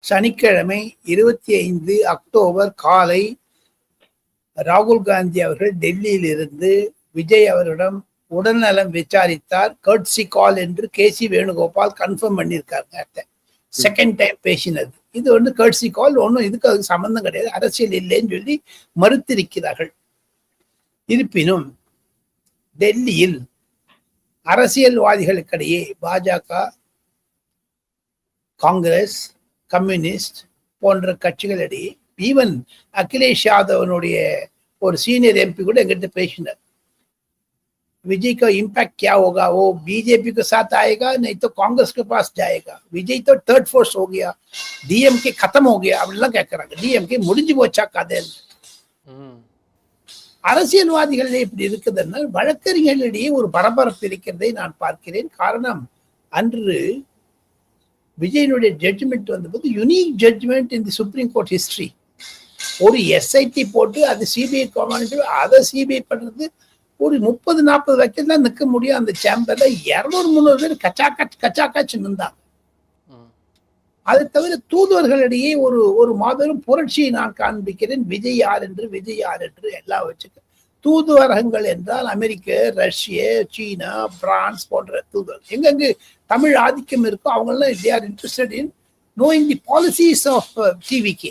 சனிக்கிழமை 25 அக்டோபர் காலை ராகுல் காந்தி அவர்கள் டெல்லியில் இருந்து விஜய் அவரிடம் உடல்நலம் விசாரித்தார். கர்ட்சி கால் என்று கேசி வேணுகோபால் கன்ஃபார்ம் பண்ணியிருக்காங்க. செகண்ட் டைம் பேசினது. இது கர்ட்சி கால், ஒன்றும் இதுக்கு அதுக்கு சம்பந்தம் கிடையாது, அரசியல் இல்லைன்னு சொல்லி மறுத்திருக்கிறார்கள். இருப்பினும் டெல்லியில் அரசியல்வாதிகளுக்கிடையே பாஜக, காங்கிரஸ், கம்யூனிஸ்ட் போன்ற கட்சிகளிடையே, ஈவன் அகிலேஷ் யாதவனுடைய ஒரு சீனியர் எம்பி கூட எங்கிட்ட பேசினார். विजय का इम्पैक्ट क्या होगा, वो बीजेपी के साथ आएगा नहीं तो कांग्रेस के पास जाएगा, विजय तो थर्ड फोर्स हो गया, डीएमके खत्म हो गया அப்படிலாம் கேட்கறாங்க. டிஎம்கே முடிஞ்சு போச்சா கதைன்னு. அரசியல்வாதிகளே இப்படி இருக்குதுன்னா வழக்கறிஞர்களிடையே ஒரு பரபரப்பு இருக்கிறதை நான் பார்க்கிறேன். காரணம், அன்று விஜயனுடைய ஜட்ஜ்மெண்ட் வந்தபோது unique judgement in the supreme court history. ஒரு எஸ்ஐடி போட்டு அது சிபிஐ கமாண்ட், அதை சிபிஐ பண்றது ஒரு 30-40 வக்கீல் தான் நிற்க முடியும். அந்த சேம்பர்ல 200-300 பேர் கச்சாக்காச்சு நின்றாங்க. அதை தவிர தூதுவர்களிடையே ஒரு மாபெரும் புரட்சியை நான் காண்பிக்கிறேன். விஜய் யார் என்று எல்லாம் வச்சுக்க. தூதுவரகங்கள் என்றால் அமெரிக்க, ரஷ்ய, சீனா, பிரான்ஸ் போன்ற தூதுவர் எங்கெங்கு தமிழ் ஆதிக்கம் இருக்கோ அவங்கெல்லாம் they are interested in knowing the policies of TVK.